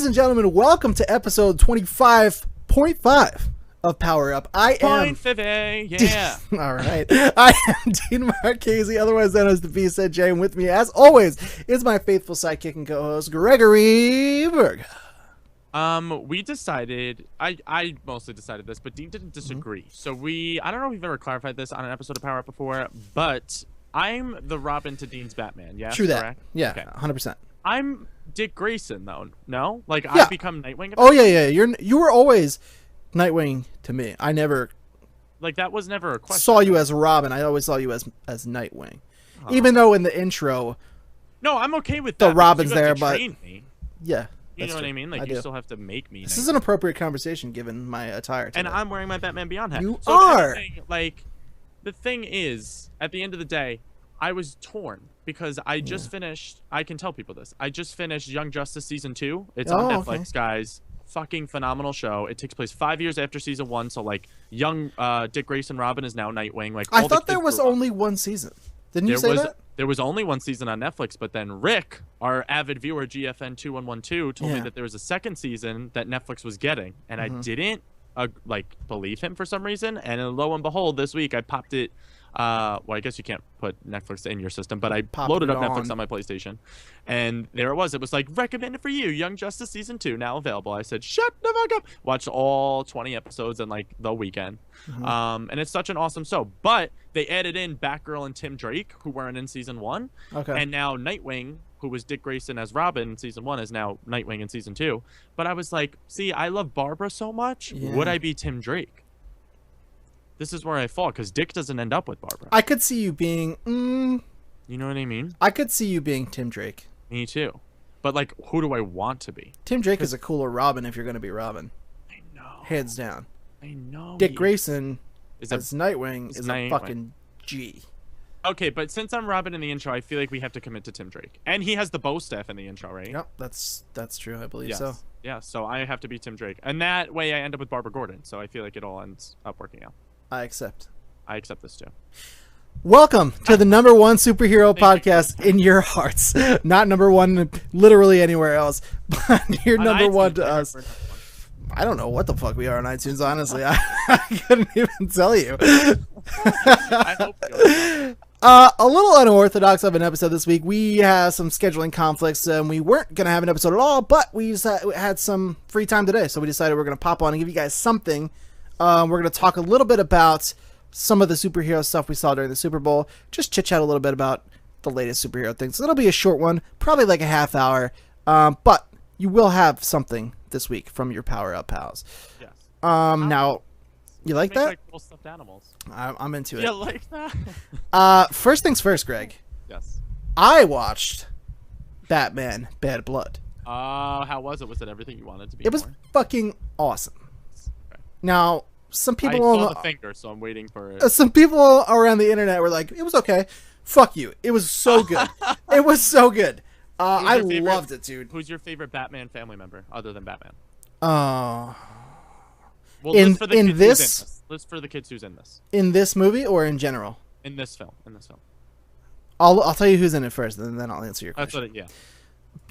Ladies and gentlemen, welcome to episode 25.5 of Power Up. I am... yeah. All right. I am Dean Marchese, otherwise known as the BSJ, and with me, as always, is my faithful sidekick and co-host, Gregory Virga. We decided, I mostly decided this, but Dean didn't disagree. So I don't know if we've ever clarified this on an episode of Power Up before, but I'm the Robin to Dean's Batman, yes? True that. Correct? Yeah, okay. 100%. I'm Dick Grayson, though, no? Like, yeah. I've become Nightwing? Oh, yeah. You were always Nightwing to me. I never... Like, that was never a question. Saw you as Robin. I always saw you as Nightwing. Oh. Even though in the intro... No, I'm okay with that. The Robin's there, but... Me. Yeah. You know what I mean? Like, you still have to make me. This is an appropriate conversation given my attire today. And I'm wearing my Batman Beyond hat. You are! Like, the thing is, at the end of the day, I was torn because I just finished, I can tell people this, I just finished Young Justice Season 2. It's on Netflix, guys. Fucking phenomenal show. It takes place 5 years after Season 1, so, like, young Dick Grayson Robin is now Nightwing. Like, I thought there was only one season. Didn't you say that? There was only one season on Netflix, but then Rick, our avid viewer, GFN2112, told me that there was a second season that Netflix was getting, and I didn't believe him for some reason. And lo and behold, this week I popped it. Well, I guess you can't put Netflix in your system, but I loaded up Netflix on my PlayStation, and there it was. It was like, recommended for you, Young Justice Season 2, now available. I said, shut the fuck up. Watched all 20 episodes in like the weekend. And it's such an awesome show. But they added in Batgirl and Tim Drake, who weren't in Season 1. Okay. And now Nightwing, who was Dick Grayson as Robin in Season 1, is now Nightwing in Season 2. But I was like, see, I love Barbara so much. Yeah. Would I be Tim Drake? This is where I fall, because Dick doesn't end up with Barbara. I could see you being... You know what I mean? I could see you being Tim Drake. Me too. But, like, who do I want to be? Tim Drake is a cooler Robin if you're going to be Robin. I know. Hands down. I know. Dick Grayson as Nightwing is a fucking G. Okay, but since I'm Robin in the intro, I feel like we have to commit to Tim Drake. And he has the bow staff in the intro, right? Yep, that's true. I believe so. Yeah, so I have to be Tim Drake. And that way I end up with Barbara Gordon. So I feel like it all ends up working out. I accept. I accept this too. Welcome to the number one superhero podcast in your hearts. Not number one literally anywhere else, but you're number one to us. I don't know what the fuck we are on iTunes, honestly. I couldn't even tell you. I hope you a little unorthodox of an episode this week. We have some scheduling conflicts, and we weren't going to have an episode at all, but we just had some free time today, so we decided we're going to pop on and give you guys something. We're going to talk a little bit about some of the superhero stuff we saw during the Super Bowl. Just chit-chat a little bit about the latest superhero things. So it'll be a short one, probably like a half hour. But you will have something this week from your Power Up pals. Yes. Now, you like that? Like cool stuffed animals. I'm into it. You like that? First things first, Greg. Yes. I watched Batman Bad Blood. How was it? Was it everything you wanted to be? It was fucking awesome. Okay. Now, some people I saw the finger, so I'm waiting for it. Some people around the internet were like, it was okay. Fuck you. It was so good. It was so good. I loved it, dude. Who's your favorite Batman family member other than Batman? Well, list for the kids who's in this. In this movie or in general? In this film. I'll tell you who's in it first, and then I'll answer your question. Yeah.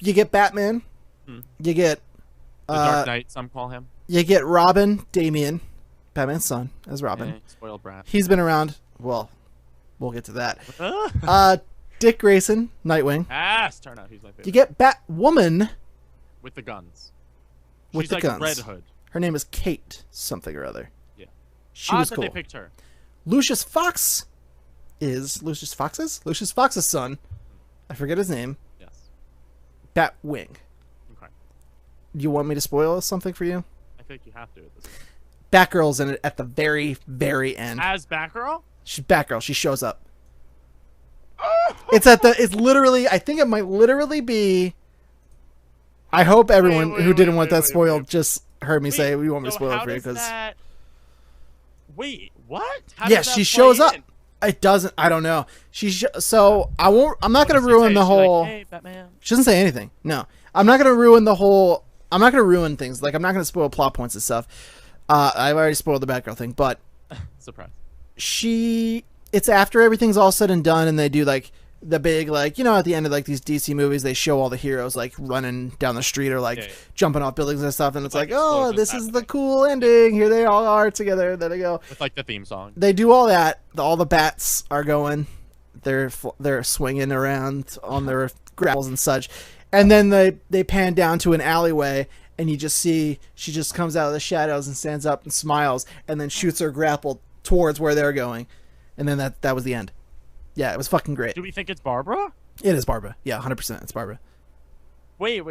You get Batman. You get the Dark Knight, some call him. You get Robin, Damian, Batman's son, as Robin. Spoiled brat. He's been around. Well, we'll get to that. Dick Grayson, Nightwing. Turn out he's my favorite. You get Batwoman. With the guns. With the guns. Red Hood. Her name is Kate something or other. Yeah. She was cool. They picked her. Lucius Fox is Lucius Fox's son. I forget his name. Yes. Batwing. Okay. Do you want me to spoil something for you? I think you have to at this point. Batgirl's in it at the very, very end. As Batgirl? She's Batgirl. She shows up. It's literally, I think it might literally be, I hope everyone who didn't want that spoiled just heard me say, we want me to spoil it for you, because... Wait, what? Yes, she shows up. It doesn't, I don't know. I'm not going to ruin the whole... Hey, Batman. She doesn't say anything. No. I'm not going to ruin the whole... I'm not going to ruin things. Like, I'm not going to spoil plot points and stuff. I've already spoiled the Batgirl thing, but... Surprise. It's after everything's all said and done, and they do, like, the big, like, you know, at the end of like these DC movies, they show all the heroes like running down the street or like jumping off buildings and stuff, and it's like, oh, this is the cool ending. Here they all are together. There they go. With like the theme song. They do all that. All the bats are going. They're swinging around on their grapples and such, and then they pan down to an alleyway, and you just see she just comes out of the shadows and stands up and smiles, and then shoots her grapple towards where they're going, and then that was the end. Yeah, it was fucking great. Do we think it's Barbara? It is Barbara. Yeah, 100%. It's Barbara. Wait.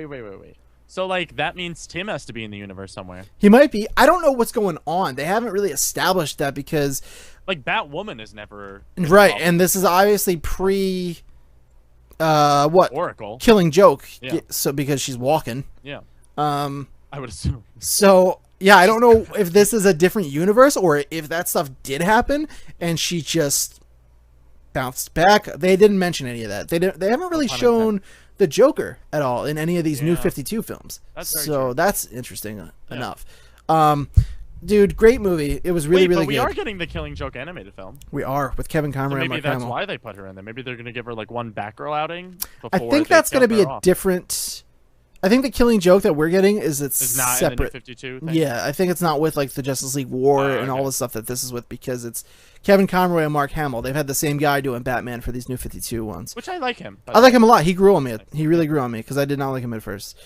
So, like, that means Tim has to be in the universe somewhere. He might be. I don't know what's going on. They haven't really established that because... Like, Batwoman is never... Right, and this is obviously pre... what? Oracle. Killing Joke. Yeah. So, because she's walking. Yeah. I would assume. So... Yeah, I don't know if this is a different universe or if that stuff did happen and she just bounced back. They didn't mention any of that. They haven't really shown the Joker at all in any of these new 52 films. That's true. That's interesting enough. Dude, great movie. It was really good. We are getting the Killing Joke animated film. We are, with Kevin Conroy and Mark Hamill. Maybe that's why they put her in there. Maybe they're going to give her like one Batgirl outing before I think that's going to be a different... I think the Killing Joke that we're getting is not separate. In the New 52 thing? Yeah, I think it's not with like the Justice League War and all the stuff that this is with, because it's Kevin Conroy and Mark Hamill. They've had the same guy doing Batman for these New 52 ones. Which I like him. I like him a lot. He grew on me. He really grew on me because I did not like him at first.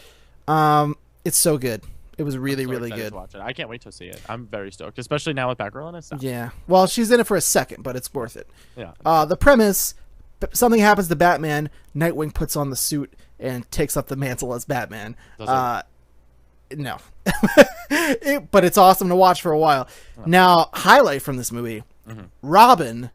It's so good. It was really good. To watch it. I can't wait to see it. I'm very stoked, especially now with Batgirl in it. So. Yeah. Well, she's in it for a second, but it's worth it. Yeah. The premise: something happens to Batman. Nightwing puts on the suit and takes up the mantle as Batman. No. But it's awesome to watch for a while. Now, highlight from this movie, Robin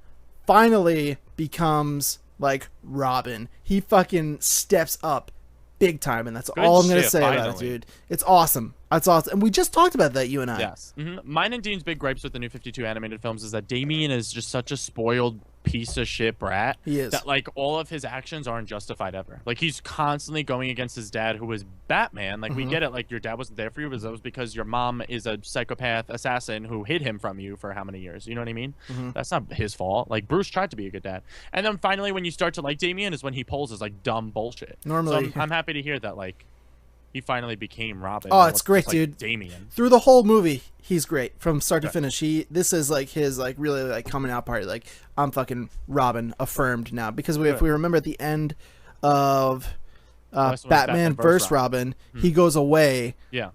finally becomes like Robin. He fucking steps up big time, and that's all I'm going to say about it, dude. It's awesome. It's awesome. And we just talked about that, you and I. Yes. Mine and Dean's big gripes with the New 52 animated films is that Damian is just such a spoiled piece of shit brat. He is. That, like, all of his actions aren't justified ever. Like, he's constantly going against his dad, who was Batman. Like, we get it. Like, your dad wasn't there for you, but that was because your mom is a psychopath assassin who hid him from you for how many years? You know what I mean? That's not his fault. Like, Bruce tried to be a good dad. And then finally, when you start to like Damian is when he pulls his, like, dumb bullshit. Normally. So I'm happy to hear that, like, he finally became Robin. Oh, it's great, like dude. Damian. Through the whole movie, he's great from start to finish. This is like his like really like coming out party. Like, I'm fucking Robin, affirmed now. Because if we remember at the end of Batman vs. Robin, he goes away. Yeah.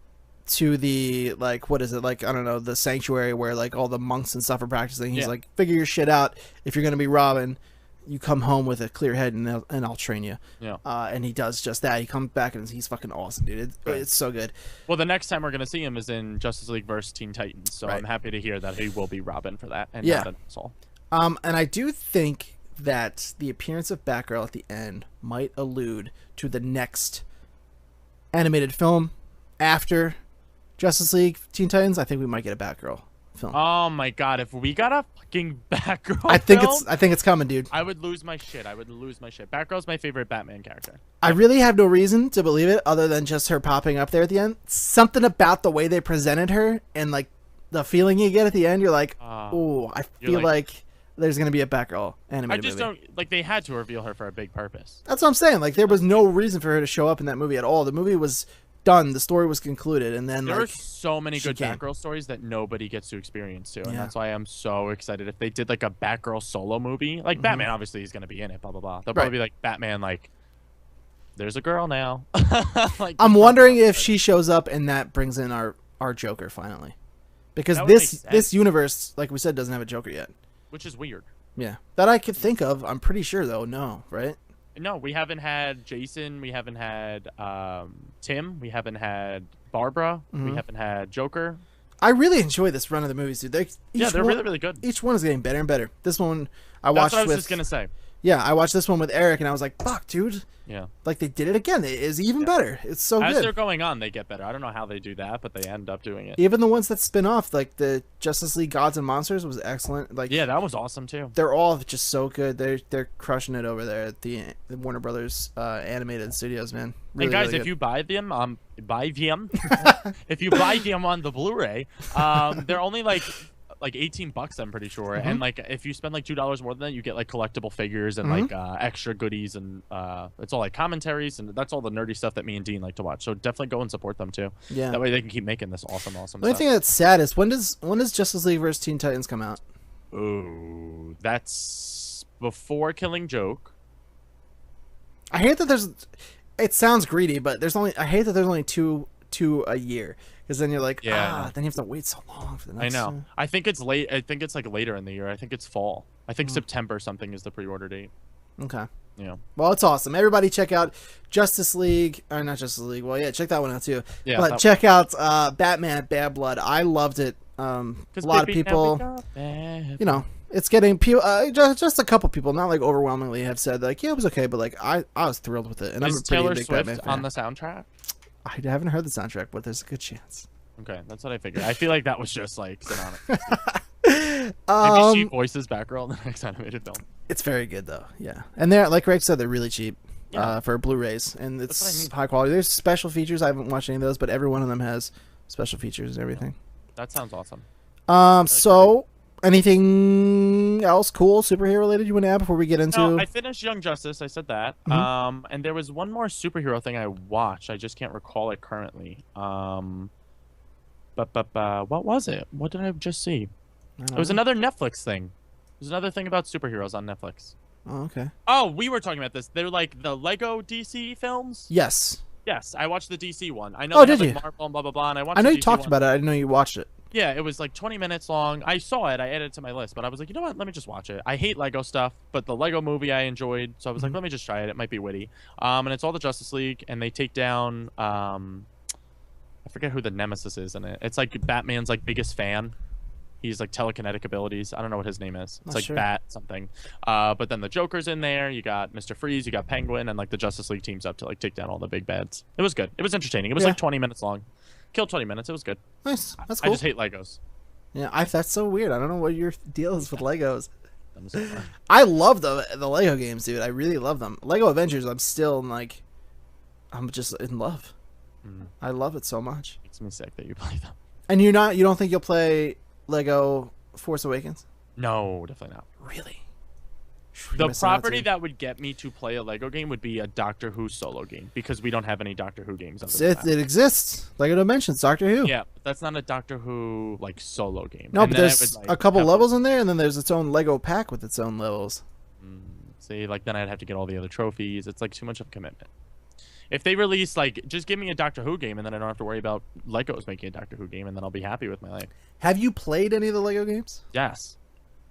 To the like, what is it, like, I don't know, the sanctuary where like all the monks and stuff are practicing. He's like, figure your shit out. If you're gonna be Robin, you come home with a clear head and I'll train you. Yeah. And he does just that. He comes back and he's fucking awesome, dude. It's so good. Well, the next time we're going to see him is in Justice League vs. Teen Titans. So I'm happy to hear that he will be Robin for that and not an asshole. And I do think that the appearance of Batgirl at the end might allude to the next animated film after Justice League Teen Titans. I think we might get a Batgirl film. Oh my god, if we got a fucking Batgirl I think it's coming, dude. I would lose my shit. Batgirl's my favorite Batman character. I really have no reason to believe it other than just her popping up there at the end. Something about the way they presented her and like the feeling you get at the end, you're like, oh, I feel like there's going to be a Batgirl animated movie. Don't, like, they had to reveal her for a big purpose. That's what I'm saying. Like, there was no reason for her to show up in that movie at all. The movie was done, the story was concluded, and then there are so many good Batgirl stories that nobody gets to experience too, and that's why I'm so excited if they did like a Batgirl solo movie. Like Batman, obviously he's gonna be in it, blah blah blah. They'll probably be like Batman, like there's a girl now. Like, I'm wondering if she shows up and that brings in our Joker finally, because this universe, like we said, doesn't have a Joker yet, which is weird. Yeah, that I could think of. I'm pretty sure though. No, right? No, we haven't had Jason. We haven't had Tim. We haven't had Barbara. We haven't had Joker. I really enjoy this run of the movies, dude. They're really, really good. Each one is getting better and better. This one I watched. That's what I was just gonna say. Yeah, I watched this one with Eric, and I was like, "Fuck, dude!" Yeah, like they did it again. It is even better. It's so good. As they're going on, they get better. I don't know how they do that, but they end up doing it. Even the ones that spin off, like the Justice League Gods and Monsters, was excellent. Like, yeah, that was awesome too. They're all just so good. They're crushing it over there at the Warner Brothers animated studios, man. Really, and guys, really if you buy them, if you buy them on the Blu-ray, they're only like like $18, I'm pretty sure. And like if you spend like $2 more than that, you get like collectible figures and like extra goodies, and it's all like commentaries, and that's all the nerdy stuff that me and Dean like to watch. So definitely go and support them too. Yeah. That way they can keep making this awesome The only stuff. thing that's sad is when does Justice League vs Teen Titans come out? Ooh, that's before Killing Joke. I hate that there's. It sounds greedy, but I hate that there's only two a year, because then you're like, then you have to wait so long for the next. I know. I think it's late. I think it's like later in the year. I think it's fall. I think September something is the pre-order date. Okay. Yeah. Well, it's awesome. Everybody check out Justice League, or not Justice League. Well, yeah, check that one out too. Yeah. But check out Batman Bad Blood. I loved it. A lot of people, you know, it's getting people. Just a couple people, not like overwhelmingly, have said like, yeah, it was okay, but like I was thrilled with it. And is I'm a pretty Taylor big Swift Batman fan. on the soundtrack? I haven't heard the soundtrack, but there's a good chance. Okay, that's what I figured. I feel like that was just like synonymous. Maybe she voices Batgirl in the next animated film. It's very good though, yeah. And they're, like Greg said, they're really cheap for Blu-rays, and it's what I mean. high quality. There's special features. I haven't watched any of those, but every one of them has special features and everything. That sounds awesome. So anything else cool superhero related you want to add before we get into? No, I finished Young Justice. I said that. And there was one more superhero thing I watched. I just can't recall it currently. But what was it? What did I just see? It was another Netflix thing. It was another thing about superheroes on Netflix. Oh, okay. Oh, we were talking about this. They're like the Lego DC films. Yes. Yes, I watched the DC one. I know. Oh, did you? Marvel and blah blah blah. And I know you the DC talked one. about it. I didn't know you watched it. Yeah, it was like 20 minutes long. I saw it. I added it to my list, but I was like, you know what? Let me just watch it. I hate Lego stuff, but the Lego movie I enjoyed, so I was like, let me just try it. It might be witty. And it's all the Justice League, and they take down I forget who the nemesis is in it. It's like Batman's like biggest fan. He's like telekinetic abilities. I don't know what his name is. It's Not like sure. Bat something. But then the Joker's in there. You got Mr. Freeze. You got Penguin, and like the Justice League teams up to like take down all the big bads. It was good. It was entertaining. It was like 20 minutes long. Killed 20 minutes. It was good. Nice. That's cool. I just hate Legos. Yeah, that's so weird. I don't know what your deal is with Legos. I'm so sorry. I love the Lego games, dude. I really love them. Lego Avengers, I'm still like, I'm just in love. I love it so much. Makes me sick that you play them. And you don't think you'll play Lego Force Awakens? No, definitely not. Really? The property that would get me to play a Lego game would be a Doctor Who solo game, because we don't have any Doctor Who games. It exists. Lego Dimensions, Doctor Who. Yeah, but that's not a Doctor Who like solo game. No, And but then I there's would, a couple levels in there, and then there's its own Lego pack with its own levels. See, like then I'd have to get all the other trophies. It's like too much of a commitment. If they release like, just give me a Doctor Who game, and then I don't have to worry about Legos making a Doctor Who game, and then I'll be happy with my life. Have you played any of the Lego games? Yes.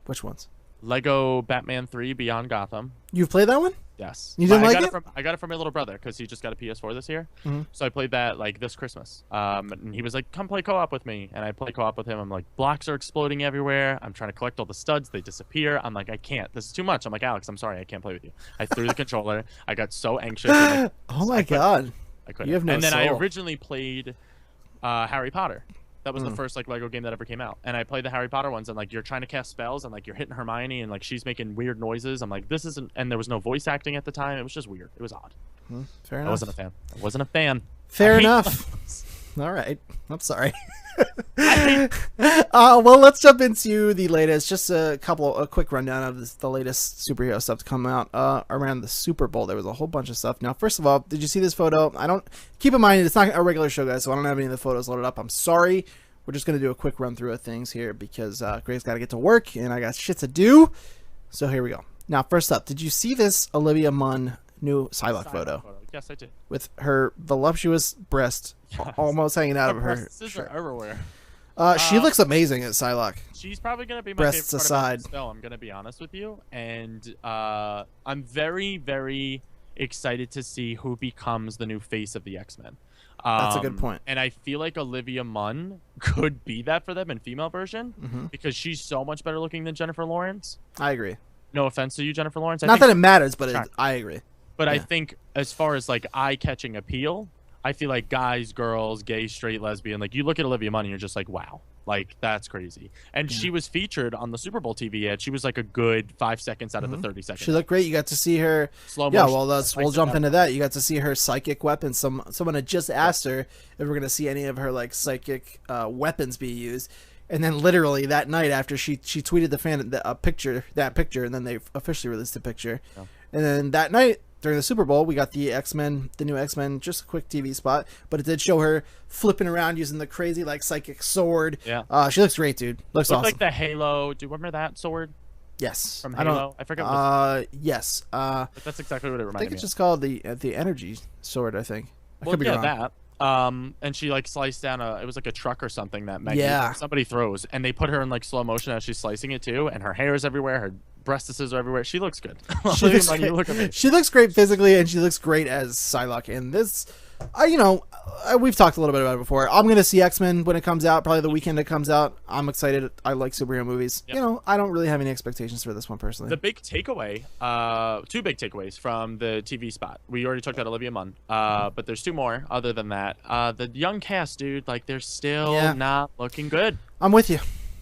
Which ones? Lego Batman 3 Beyond Gotham. You've played that one? Yes. You didn't like it? I got it from my little brother because he just got a PS4 this year. So I played that like this Christmas. And he was like, come play co-op with me. And I play co-op with him. I'm like, blocks are exploding everywhere. I'm trying to collect all the studs. They disappear. I'm like, I can't. This is too much. I'm like, Alex, I'm sorry. I can't play with you. I threw the controller. I got so anxious. And, like, oh my God. I couldn't. You have no And then soul. I originally played Harry Potter. That was the first like Lego game that ever came out, and I played the Harry Potter ones, and like you're trying to cast spells, and like you're hitting Hermione, and like she's making weird noises. I'm like, this isn't, and there was no voice acting at the time. It was just weird. It was odd. Fair enough. I wasn't a fan. I wasn't a fan. Fair enough. All right. I'm sorry. Well, let's jump into the latest. Just a quick rundown of the latest superhero stuff to come out around the Super Bowl. There was a whole bunch of stuff. Now, first of all, did you see this photo? Keep in mind it's not a regular show, guys, so I don't have any of the photos loaded up. I'm sorry. We're just gonna do a quick run through of things here because Greg's got to get to work and I got shit to do. So here we go. Now, first up, did you see this Olivia Munn new Psylocke photo? Yes, I did. With her voluptuous breast almost hanging out of her breasts shirt. are everywhere. She looks amazing at Psylocke. She's probably gonna be my Breasts favorite aside. part about this film. I'm gonna be honest with you, and I'm very, very excited to see who becomes the new face of the X-Men. That's a good point. And I feel like Olivia Munn could be that for them in female version because she's so much better looking than Jennifer Lawrence. I agree. No offense to you, Jennifer Lawrence. Not that it matters, but I agree. But I think as far as like eye-catching appeal, I feel like guys, girls, gay, straight, lesbian, like you look at Olivia Munn and you're just like, wow, like that's crazy. And she was featured on the Super Bowl TV ad. She was like a good 5 seconds out of the 30 seconds. She looked great. You got to see her. Slow Yeah, motion. well, we'll jump into that. You got to see her psychic weapons. Someone had just asked her if we're going to see any of her like psychic weapons be used. And then literally that night after she tweeted the fan that picture, and then they officially released the picture. Yeah. And then that night during the Super Bowl, we got the new X-Men, just a quick TV spot, but it did show her flipping around using the crazy like psychic sword. Yeah. She looks great, dude. Looks awesome. Like the Halo. Do you remember that sword? Yes. From Halo. I forget what yes. But that's exactly what it reminded me. I think it's just called the energy sword, I think. I could be wrong. That. And she like sliced down it was like a truck or something that somebody throws, and they put her in like slow motion as she's slicing it too, and her hair is everywhere, her breastises are everywhere. She looks good. She looks great physically, and she looks great as Psylocke. And this, we've talked a little bit about it before. I'm gonna see X-Men when it comes out, probably the weekend it comes out. I'm excited. I like superhero movies. Yep. I don't really have any expectations for this one personally. The big takeaway, two big takeaways from the TV spot. We already talked about Olivia Munn, but there's two more. Other than that, the young cast, dude, like they're still not looking good. I'm with you.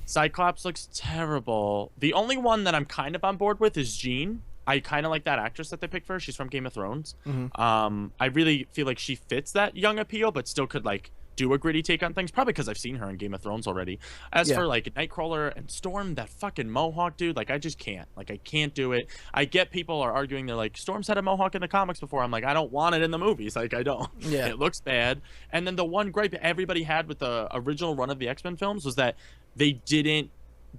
Cyclops looks terrible. The only one that I'm kind of on board with is Jean. I kind of like that actress that they picked for her. She's from Game of Thrones. Mm-hmm. I really feel like she fits that young appeal, but still could like do a gritty take on things. Probably because I've seen her in Game of Thrones already. As for like Nightcrawler and Storm, that fucking mohawk, dude, like I just can't. Like I can't do it. I get people are arguing they're like, Storm's had a mohawk in the comics before. I'm like, I don't want it in the movies. Like I don't. Yeah. It looks bad. And then the one gripe everybody had with the original run of the X-Men films was that they didn't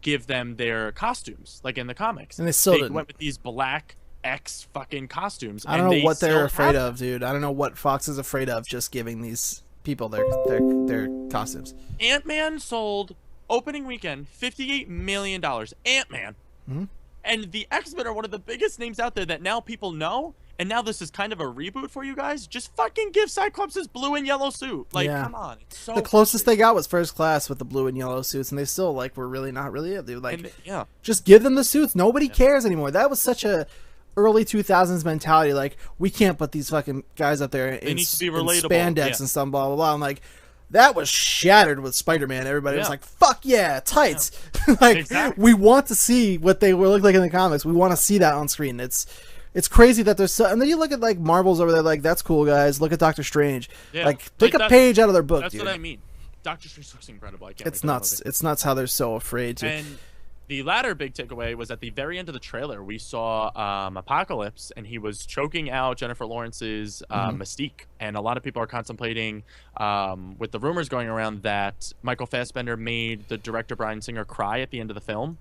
give them their costumes like in the comics, and they went with these black X fucking costumes. I don't know what they're afraid of, dude. I don't know what Fox is afraid of just giving these people their costumes. Ant-Man sold opening weekend $58 million. Ant-Man. Mm-hmm. And the X-Men are one of the biggest names out there that now people know. And now this is kind of a reboot for you guys. Just fucking give Cyclops his blue and yellow suit. Like, come on. It's so the closest they got was First Class with the blue and yellow suits, and they still like were really not really it. They were like, just give them the suits. Nobody cares anymore. That was such a early 2000s mentality. Like, we can't put these fucking guys up there in spandex and some blah blah blah. I'm like, that was shattered with Spider-Man. Everybody was like, fuck yeah, tights. Like, we want to see what they look like in the comics. We want to see that on screen. It's crazy that there's and then you look at like Marvel's over there, like, that's cool, guys. Look at Doctor Strange. Yeah. Like, take a page out of their book. That's dude. what I mean. Doctor Strange looks incredible. I can't. It's nuts. It's nuts how they're so afraid to. And the latter big takeaway was at the very end of the trailer, we saw Apocalypse, and he was choking out Jennifer Lawrence's Mystique. And a lot of people are contemplating, with the rumors going around, that Michael Fassbender made the director Bryan Singer cry at the end of the film,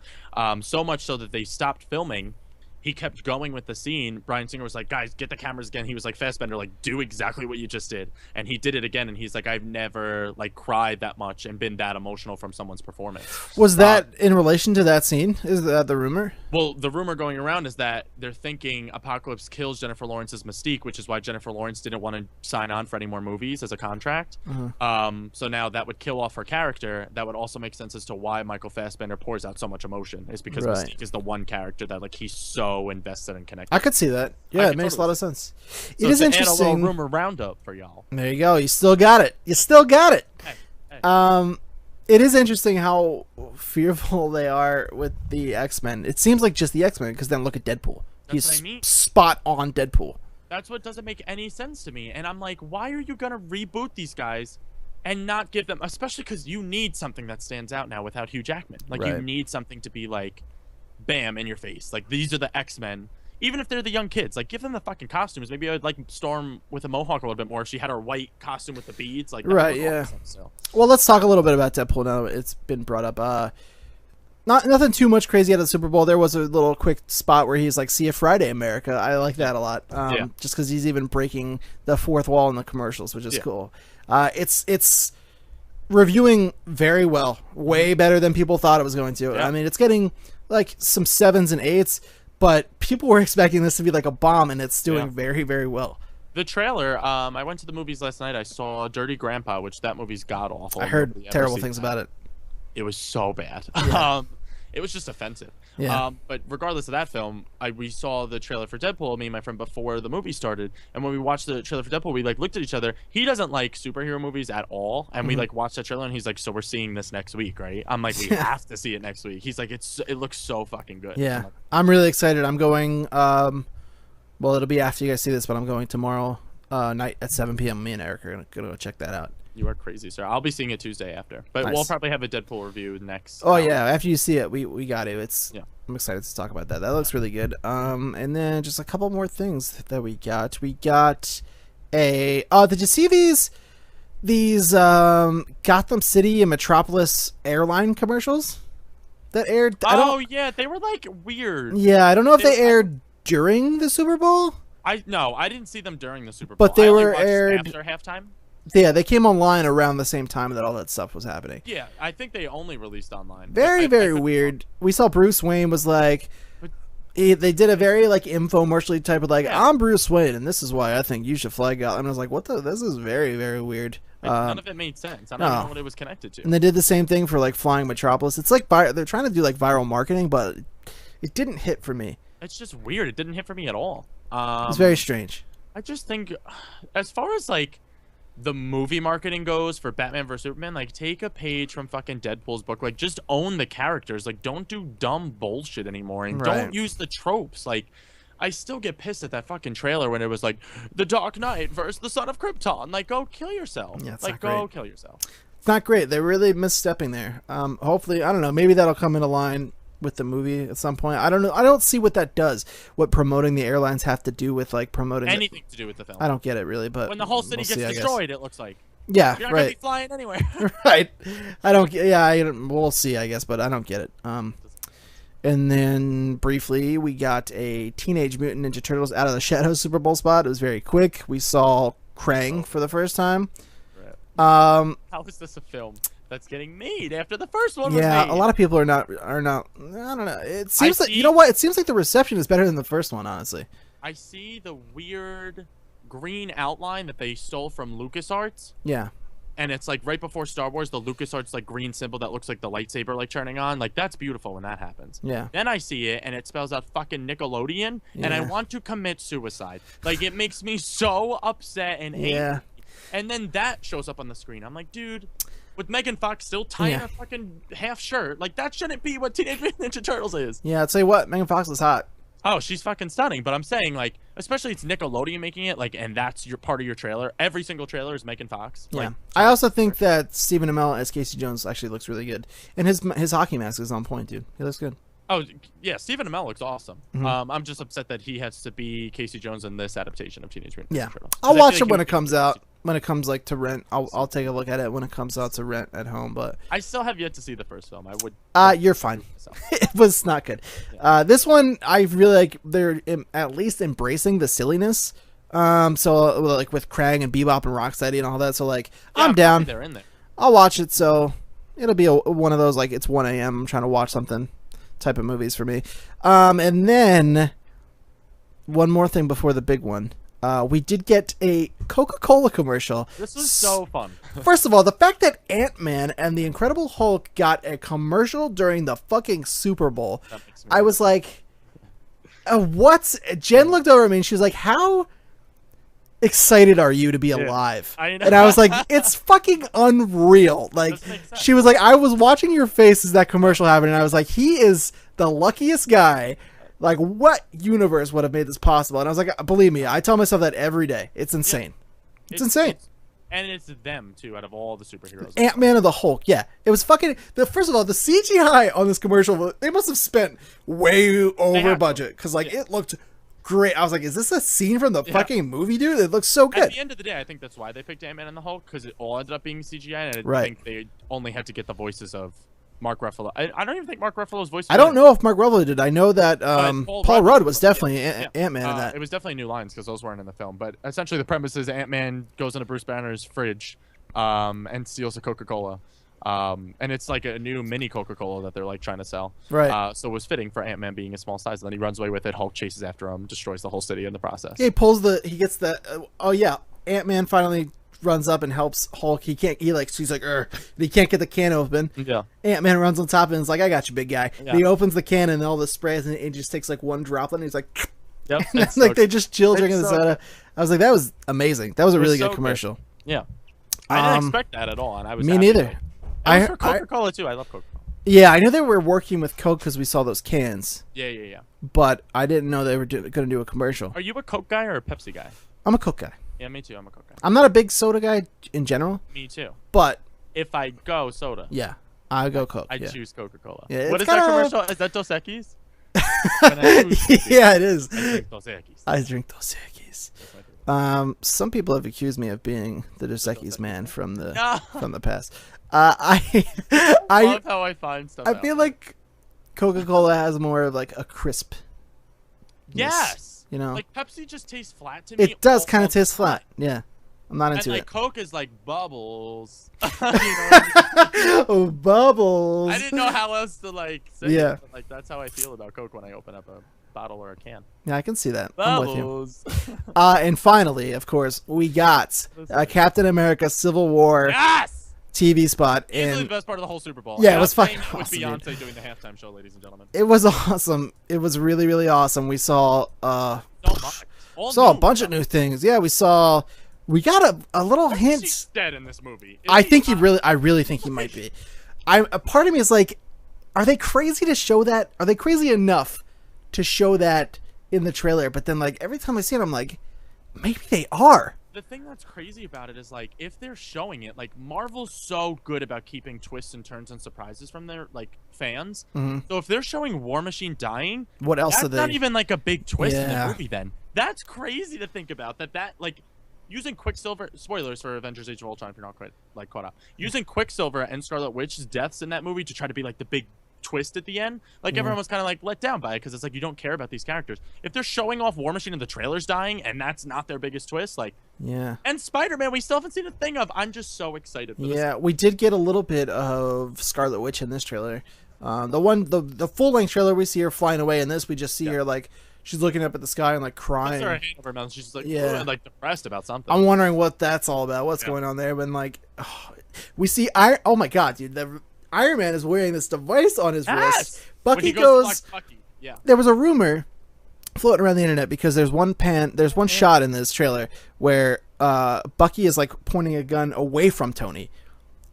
so much so that they stopped filming. He kept going with the scene. Bryan Singer was like, guys, get the cameras again. He was like, Fassbender, like, do exactly what you just did. And he did it again. And he's like, I've never, like, cried that much and been that emotional from someone's performance. Was that in relation to that scene? Is that the rumor? Well, the rumor going around is that they're thinking Apocalypse kills Jennifer Lawrence's Mystique, which is why Jennifer Lawrence didn't want to sign on for any more movies as a contract. So now that would kill off her character. That would also make sense as to why Michael Fassbender pours out so much emotion. Is because Mystique is the one character that, like, he's so invested and connected. I could see that. Yeah, it makes a lot of sense. So it is interesting. Add a little rumor roundup for y'all. There you go. You still got it. Hey. It is interesting how fearful they are with the X-Men. It seems like just the X-Men, because then look at Deadpool. He's spot on Deadpool. That's what doesn't make any sense to me. And I'm like, why are you gonna reboot these guys and not give them, especially because you need something that stands out now without Hugh Jackman. Like, you need something to be like, bam, in your face. Like, these are the X-Men. Even if they're the young kids, like, give them the fucking costumes. Maybe I'd like Storm with a mohawk a little bit more if she had her white costume with the beads. Like, awesome, so. Well, let's talk a little bit about Deadpool now. It's been brought up. Nothing too much crazy out of the Super Bowl. There was a little quick spot where he's like, "See you Friday, America." I like that a lot. Just because he's even breaking the fourth wall in the commercials, which is cool. It's reviewing very well, way better than people thought it was going to. I mean, it's getting like some 7s and 8s, but people were expecting this to be like a bomb, and it's doing very, very well. The trailer, I went to the movies last night. I saw Dirty Grandpa, which that movie's god awful. I heard terrible things about it. It was so bad. It was just offensive. But regardless of that film, we saw the trailer for Deadpool, me and my friend, before the movie started. And when we watched the trailer for Deadpool, we like looked at each other. He doesn't like superhero movies at all. And we like watched that trailer, and he's like, "So we're seeing this next week, right?" I'm like, "We have to see it next week." He's like, "It looks so fucking good." Yeah, I'm really excited. I'm going. Well, it'll be after you guys see this, but I'm going tomorrow night at 7 p.m. Me and Eric are gonna go check that out. You are crazy, sir. I'll be seeing it Tuesday after, but Nice. we'll probably have a Deadpool review next. Oh yeah, after you see it, we got to. Yeah. I'm excited to talk about that. That looks really good. And then just a couple more things that we got. We got a. Did you see these Gotham City and Metropolis airline commercials that aired? Yeah, they were like weird. Yeah, I don't know if they aired during the Super Bowl. I didn't see them during the Super Bowl. But they I only were watched aired after halftime. Yeah, they came online around the same time that all that stuff was happening. Yeah, I think they only released online. Very weird. We saw Bruce Wayne was like. They did a very like infomercial type of like, I'm Bruce Wayne and this is why I think you should fly out. And I was like, what the? This is very weird. None of it made sense. I don't know what it was connected to. And they did the same thing for like Flying Metropolis. It's like they're trying to do like viral marketing, but it didn't hit for me. It's just weird. It didn't hit for me at all. It's very strange. I just think, as far as like the movie marketing goes for Batman vs Superman, like take a page from fucking Deadpool's book. Like just own the characters. Like don't do dumb bullshit anymore, and don't use the tropes. Like I still get pissed at that fucking trailer when it was like the Dark Knight versus the Son of Krypton. Like go kill yourself. Yeah, it's like not go great. kill yourself. It's not great. They're really misstepping there. Hopefully, I don't know. Maybe that'll come into line with the movie at some point. I don't know. I don't see what that does. What promoting the airlines have to do with like promoting anything to do with the film. I don't get it really, but when the whole city gets destroyed, it looks like. Yeah, you're not gonna be flying anywhere. Right. I don't. Yeah, we'll see. I guess, but I don't get it. And then briefly, we got a Teenage Mutant Ninja Turtles Out of the Shadows Super Bowl spot. It was very quick. We saw Krang for the first time. How is this a film that's getting made after the first one was made? A lot of people are not. I don't know. It seems like you know what? It seems like the reception is better than the first one. Honestly, I see the weird green outline that they stole from LucasArts. Yeah. And it's like right before Star Wars, the LucasArts like green symbol that looks like the lightsaber like turning on. Like that's beautiful when that happens. Yeah. Then I see it and it spells out fucking Nickelodeon, and I want to commit suicide. Like it makes me so upset and angry. Yeah. And then that shows up on the screen. I'm like, dude, with Megan Fox still tying a fucking half shirt, like that shouldn't be what Teenage Mutant Ninja Turtles is. Yeah, I'll tell you what, Megan Fox is hot. Oh, she's fucking stunning. But I'm saying, like, especially it's Nickelodeon making it, like, and that's your part of your trailer. Every single trailer is Megan Fox. Yeah. Like, I also think that Stephen Amell as Casey Jones actually looks really good, and his hockey mask is on point, dude. He looks good. Oh yeah, Stephen Amell looks awesome. Mm-hmm. I'm just upset that he has to be Casey Jones in this adaptation of Teenage Mutant Ninja Turtles. I'll watch it when it comes out. When it comes like to rent, I'll take a look at it when it comes out to rent at home. But I still have yet to see the first film. I would. You're fine. It was not good. Yeah. This one I really like. They're at least embracing the silliness. So like with Krang and Bebop and Rocksteady and all that. So like I'm down. They're in there. I'll watch it. So it'll be one of those like it's 1 a.m. I'm trying to watch something type of movies for me. And then one more thing before the big one. We did get a CocaCola commercial. This was so fun. First of all, the fact that Ant-Man and the Incredible Hulk got a commercial during the fucking Super Bowl, I was like, what? Jen looked over at me and she was like, how excited are you to be alive? I know. And I was like, it's fucking unreal. Like, she was like, I was watching your face as that commercial happened, and I was like, he is the luckiest guy. Like, what universe would have made this possible? And I was like, believe me, I tell myself that every day. It's insane. Yeah. It's insane. And it's them, too, out of all the superheroes. Ant-Man and the Hulk, yeah. It was fucking... First of all, the CGI on this commercial, they must have spent way over budget. Because, like, it looked great. I was like, is this a scene from the fucking movie, dude? It looks so good. At the end of the day, I think that's why they picked Ant-Man and the Hulk. Because it all ended up being CGI. And I think they only had to get the voices of Mark Ruffalo. I don't even think Mark Ruffalo's voice. I don't know if Mark Ruffalo did. I know that Paul Rudd was definitely Ant-Man in that. It was definitely new lines because those weren't in the film. But essentially, the premise is Ant-Man goes into Bruce Banner's fridge, and steals a Coca-Cola, and it's like a new mini Coca-Cola that they're like trying to sell. Right. So it was fitting for Ant-Man being a small size. And then he runs away with it. Hulk chases after him, destroys the whole city in the process. Yeah, he gets the. Ant-Man finally runs up and helps Hulk. He's like, he can't get the can open. Yeah. Ant-Man runs on top and is like, I got you, big guy. Yeah. He opens the can and all the sprays and it just takes like one droplet and he's like, yep. And like they just chill drinking the soda. I was like, that was amazing. That was a really good commercial. Good. Yeah. I didn't expect that at all. And I was me neither. I was for Coca-Cola too. I love Coca-Cola. Yeah, I knew they were working with Coke because we saw those cans. Yeah. But I didn't know they were going to do a commercial. Are you a Coke guy or a Pepsi guy? I'm a Coke guy. Yeah, me too. I'm a Coke guy. I'm not a big soda guy in general. Me too. But if I go soda, yeah, I go Coke. I choose Coca-Cola. Yeah, what is that commercial? Is that Dos Equis? Yeah, it is. I drink Dos Equis. I drink Dos Equis. Some people have accused me of being the Dos Equis man from the past. I love how I find stuff. I feel like Coca-Cola has more of like a crisp. Yes. You know, like Pepsi just tastes flat to me. It does kind of taste flat. Yeah, I'm not into like it. Coke is like bubbles. Oh, bubbles. I didn't know how else to like say it, but like that's how I feel about Coke when I open up a bottle or a can. Yeah, I can see that. Bubbles. I'm with you. And finally, of course, we got Captain America: Civil War. Yes. TV spot. Easily the best part of the whole Super Bowl. Yeah, it was fucking awesome. With Beyonce doing the halftime show, ladies and gentlemen. It was awesome. It was really, really awesome. We saw a bunch of new things. Yeah, we got a little hint. He's dead in this movie. I really think he might be. A part of me is like, are they crazy to show that? Are they crazy enough to show that in the trailer? But then like every time I see it, I'm like, maybe they are. The thing that's crazy about it is like if they're showing it, like Marvel's so good about keeping twists and turns and surprises from their like fans. So if they're showing War Machine dying, what else? That's not even like a big twist in the movie. Then that's crazy to think about. That like using Quicksilver. Spoilers for Avengers: Age of Ultron if you're not quite like caught up. Using Quicksilver and Scarlet Witch's deaths in that movie to try to be like the big twist at the end, like everyone was kind of like let down by it because it's like you don't care about these characters. If they're showing off War Machine in the trailers dying and that's not their biggest twist, like and Spider-Man we still haven't seen a thing of. I'm just so excited for this. We did get a little bit of Scarlet Witch in this trailer. The full-length trailer we see her flying away. In this we just see her like she's looking up at the sky and like crying. Her hand over her mouth. She's just like like depressed about something. I'm wondering what that's all about. What's going on there? When like we see oh my god, dude, the Iron Man is wearing this device on his wrist. Bucky goes. There was a rumor floating around the internet because there's one shot in this trailer where Bucky is like pointing a gun away from Tony,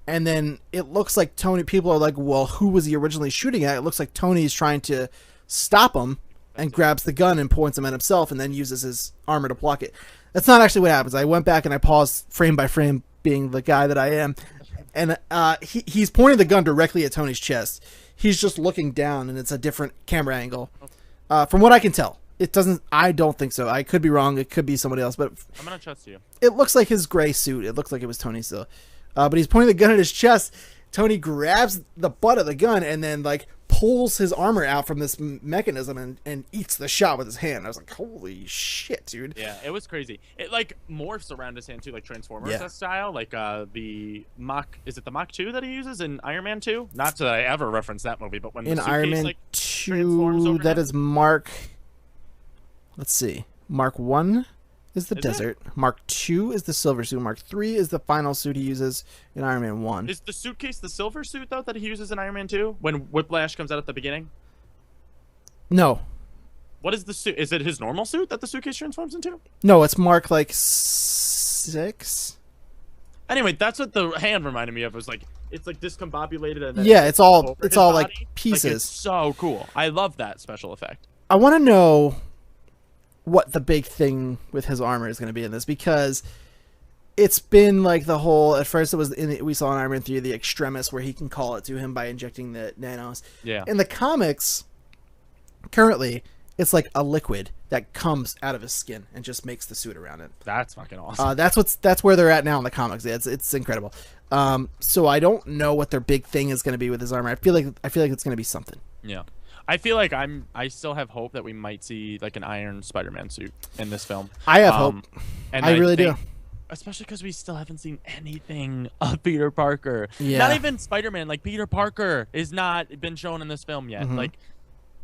and then it looks like Tony. People are like, "Well, who was he originally shooting at?" It looks like Tony's trying to stop him and grabs the gun and points him at himself, and then uses his armor to block it. That's not actually what happens. I went back and I paused frame by frame, being the guy that I am. And he's pointing the gun directly at Tony's chest. He's just looking down, and it's a different camera angle. From what I can tell, it doesn't. I don't think so. I could be wrong. It could be somebody else, but I'm gonna trust you. It looks like his gray suit. It looks like it was Tony still, but he's pointing the gun at his chest. Tony grabs the butt of the gun and then like pulls his armor out from this mechanism and eats the shot with his hand. I was like, holy shit, dude. Yeah, it was crazy. It like morphs around his hand too, like Transformers style. Like the Mach, is it the Mach 2 that he uses in Iron Man 2? Not that I ever referenced that movie, but when in the suitcase, Iron Man like, 2, that is Mark. Let's see, Mark 1 is the desert. Mark 2 is the silver suit. Mark 3 is the final suit he uses in Iron Man 1. Is the suitcase the silver suit though that he uses in Iron Man 2 when Whiplash comes out at the beginning? No. What is the suit? Is it his normal suit that the suitcase transforms into? No, it's Mark like 6. Anyway, that's what the hand reminded me of. It was like it's like discombobulated and then it's all body. like pieces. Like, it's so cool. I love that special effect. I want to know what the big thing with his armor is going to be in this, because it's been like the whole, at first it was we saw in Iron Man 3 the Extremis where he can call it to him by injecting the nanos. In the comics currently it's like a liquid that comes out of his skin and just makes the suit around it. That's fucking awesome. That's where they're at now in the comics. It's incredible. So I don't know what their big thing is going to be with his armor. I feel like it's going to be something. I feel like I still have hope that we might see like an Iron Spider-Man suit in this film. I have hope. And I really do. Especially because we still haven't seen anything of Peter Parker. Not even Spider-Man. Like Peter Parker is not been shown in this film yet. Like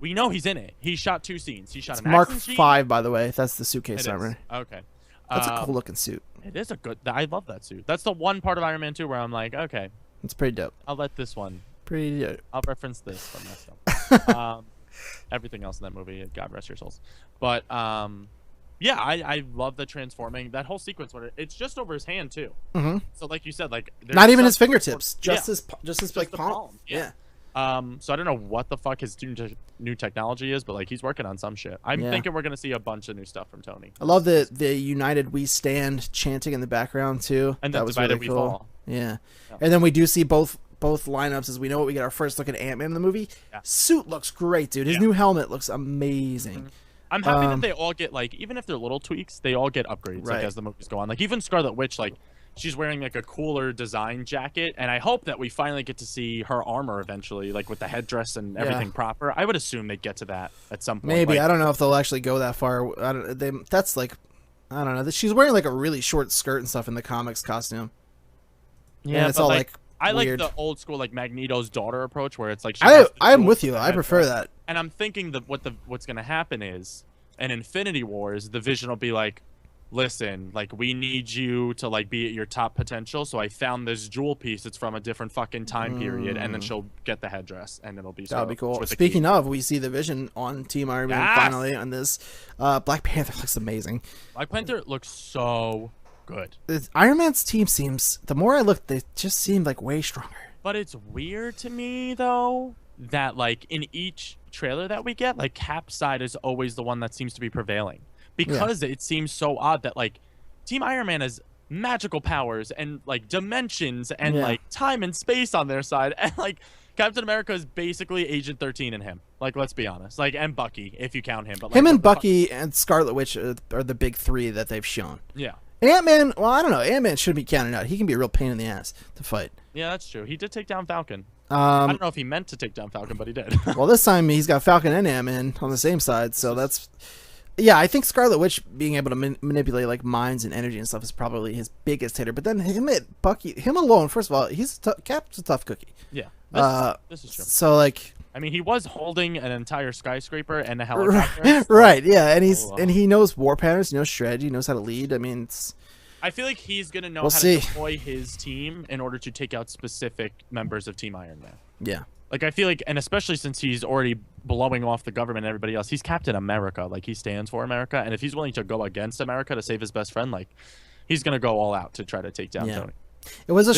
we know he's in it. He shot 2 scenes. He shot an Mark action 5, by the way. That's the suitcase armor. Okay. That's a cool looking suit. It is a good. I love that suit. That's the one part of Iron Man 2 where I'm like, okay, it's pretty dope. I'll let this one. Pretty dope. I'll reference this from myself. Everything else in that movie, God rest your souls. But yeah, I love the transforming, that whole sequence where it's just over his hand too. So like you said, like not even his fingertips, just his like palm. So I don't know what the fuck his new technology is, but like he's working on some shit. I'm thinking we're gonna see a bunch of new stuff from Tony. I love the United We Stand chanting in the background too. And that was really we cool. fall. Yeah, and then we do see both lineups as we know what we get our first look at Ant-Man in the movie. Suit looks great, dude. His new helmet looks amazing. I'm happy that they all get like, even if they're little tweaks, they all get upgrades like as the movies go on. Like even Scarlet Witch, like she's wearing like a cooler design jacket, and I hope that we finally get to see her armor eventually, like with the headdress and everything proper. I would assume they get to that at some point. Maybe like, I don't know if they'll actually go that far. That's like, I don't know. She's wearing like a really short skirt and stuff in the comics costume. Yeah, and it's all like I weird. like the old school like Magneto's daughter approach where it's like I'm with you. I prefer that. And I'm thinking that what's gonna happen is in Infinity Wars, the Vision will be like, listen, like we need you to like be at your top potential. So I found this jewel piece. It's from a different fucking time period, and then she'll get the headdress, and it'll be that'll be cool. Speaking of, we see the Vision on Team Iron Man finally on this. Black Panther looks amazing. Black Panther looks so good. Iron Man's team seems, the more I look, they just seem like way stronger. But it's weird to me though that like in each trailer that we get, like Cap's side is always the one that seems to be prevailing. Because it seems so odd that like Team Iron Man has magical powers and like dimensions and like time and space on their side, and like Captain America is basically Agent 13 in him. Like, let's be honest. Like, and Bucky, if you count him. But like, him and Bucky and Scarlet Witch are the big three that they've shown. Yeah. Ant-Man, well, I don't know. Ant-Man shouldn't be counted out. He can be a real pain in the ass to fight. Yeah, that's true. He did take down Falcon. I don't know if he meant to take down Falcon, but he did. Well, this time he's got Falcon and Ant-Man on the same side, so that's... Yeah, I think Scarlet Witch being able to manipulate like minds and energy and stuff is probably his biggest hitter. But then him alone, first of all, Cap's a tough cookie. Yeah, this is true. So like, I mean, he was holding an entire skyscraper and a helicopter. Right? Yeah, and he knows war patterns, he knows strategy, he knows how to lead. I mean, I feel like he's gonna know how to deploy his team in order to take out specific members of Team Iron Man. Yeah. Like, I feel like, and especially since he's already blowing off the government and everybody else, he's Captain America. Like, he stands for America. And if he's willing to go against America to save his best friend, like, he's going to go all out to try to take down Tony. It was a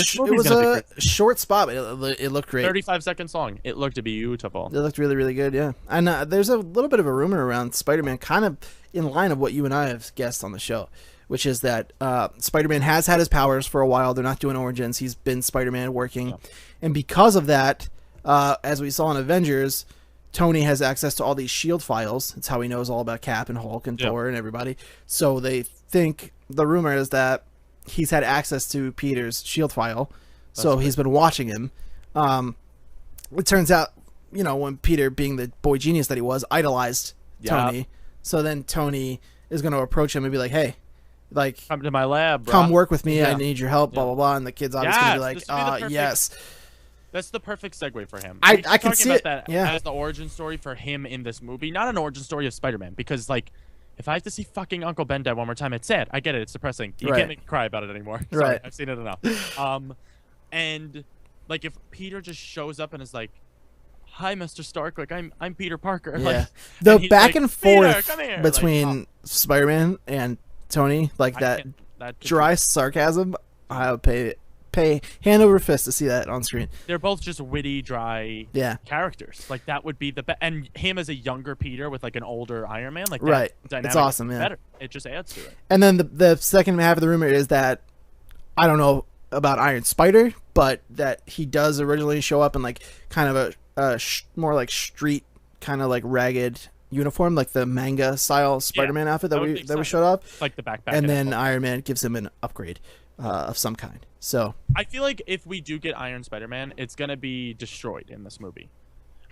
short spot, but it looked great. 35 seconds long. It looked beautiful. It looked really, really good, yeah. And there's a little bit of a rumor around Spider-Man, kind of in line of what you and I have guessed on the show, which is that Spider-Man has had his powers for a while. They're not doing origins. He's been Spider-Man working. Yeah. And because of that... as we saw in Avengers, Tony has access to all these shield files. It's how he knows all about Cap and Hulk and Thor and everybody. So they think, the rumor is that he's had access to Peter's shield file. So he's been watching him. It turns out, you know, when Peter, being the boy genius that he was, idolized Tony. So then Tony is going to approach him and be like, hey, like, come to my lab, bro. Come work with me. I need your help, blah, blah, blah. And the kid's obviously going to be like, yes. That's the perfect segue for him. I can see it. That as the origin story for him in this movie, not an origin story of Spider-Man. Because, like, if I have to see fucking Uncle Ben die one more time, it's sad. I get it. It's depressing. You can't make me cry about it anymore. Sorry, I've seen it enough. And, like, if Peter just shows up and is like, hi, Mr. Stark. Like, I'm Peter Parker. Yeah. Like, the back and forth between Spider-Man and Tony, like that dry sarcasm, I would pay hand over fist to see that on screen. They're both just witty, dry characters. Like, that would be the best. And him as a younger Peter with like an older Iron Man, like that dynamic, it's awesome, man. Better. It just adds to it. And then the second half of the rumor is that, I don't know about Iron Spider, but that he does originally show up in like kind of a more like street, kind of like ragged uniform, like the manga style Spider-Man outfit that we showed off, like the backpack. And then Iron Man gives him an upgrade of some kind. So I feel like if we do get Iron Spider-Man, it's gonna be destroyed in this movie.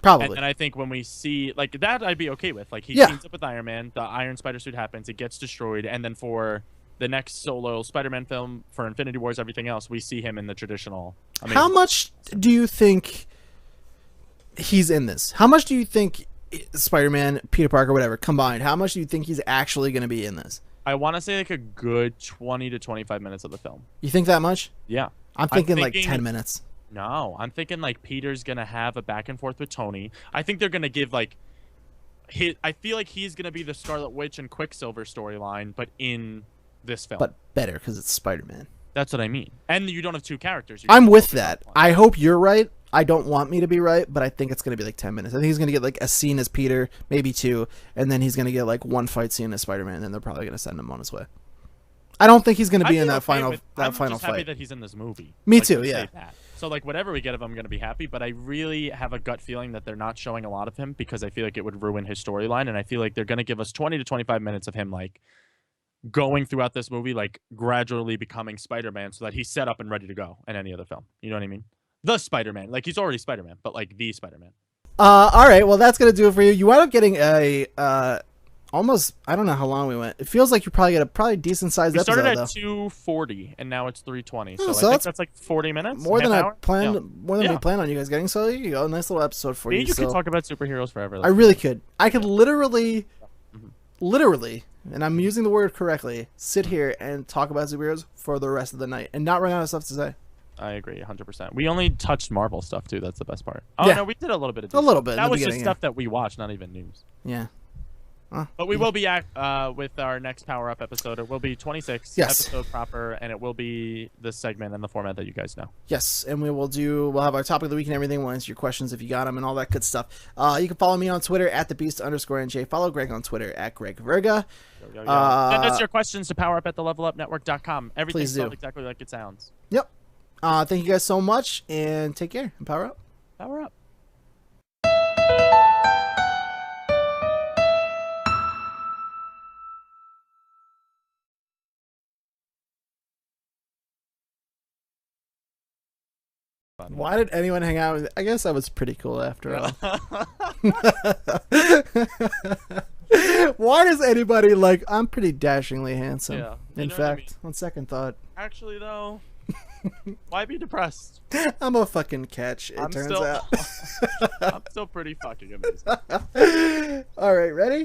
Probably. And I think when we see like that, I'd be okay with. Like, he teams up with Iron Man, the Iron Spider suit happens, it gets destroyed, and then for the next solo Spider-Man film for Infinity Wars, everything else, we see him in the traditional. How much do you think he's in this? How much do you think Spider-Man, Peter Parker, whatever, combined, how much do you think he's actually going to be in this? I want to say like a good 20 to 25 minutes of the film. You think that much? Yeah. I'm thinking like 10 minutes. No, I'm thinking like Peter's going to have a back and forth with Tony. I think they're going to give like... I feel like he's going to be the Scarlet Witch and Quicksilver storyline, but in this film. But better, because it's Spider-Man. That's what I mean. And you don't have two characters. I'm with that. I hope you're right. I don't want me to be right, but I think it's going to be like 10 minutes. I think he's going to get like a scene as Peter, maybe 2, and then he's going to get like 1 fight scene as Spider-Man, and then they're probably going to send him on his way. I don't think he's going to be in that final I'm final just happy fight. That he's in this movie. Me like, too, yeah. So like whatever we get of him, I'm going to be happy, but I really have a gut feeling that they're not showing a lot of him because I feel like it would ruin his storyline, and I feel like they're going to give us 20 to 25 minutes of him like going throughout this movie, like gradually becoming Spider-Man so that he's set up and ready to go in any other film. You know what I mean? The Spider-Man. Like he's already Spider-Man, but like the Spider-Man. All right, well that's going to do it for you. You wound up getting a almost, I don't know how long we went. It feels like you probably get a probably decent sized episode. We started at 2:40 and now it's 3:20. So so I think that's like 40 minutes. More than I planned. Yeah. More than we planned on you guys getting. So here you go, a nice little episode for you. You could talk about superheroes forever. I really could. I could literally, and I'm using the word correctly, sit here and talk about superheroes for the rest of the night and not run out of stuff to say. I agree, 100%. We only touched Marvel stuff too. That's the best part. Oh no, we did a little bit of DC. A little bit. That was just stuff that we watched, not even news. Yeah. But we will be with our next Power Up episode. It will be 26 episode proper, and it will be this segment and the format that you guys know. Yes, and we'll have our topic of the week and everything. We'll answer your questions if you got them and all that good stuff. You can follow me on Twitter at @thebeast_NJ. Follow Greg on Twitter at Greg Virga. Send us your questions to powerup@thelevelupnetwork.com. Everything's spelled exactly like it sounds. Yep. Thank you guys so much, and take care and power up. Power up. Why did anyone hang out with me? I guess I was pretty cool after all. Why does anybody like, I'm pretty dashingly handsome. Yeah, in fact, on second thought. Actually, though, why be depressed? I'm a fucking catch, it turns out. I'm still pretty fucking amazing. All right, ready?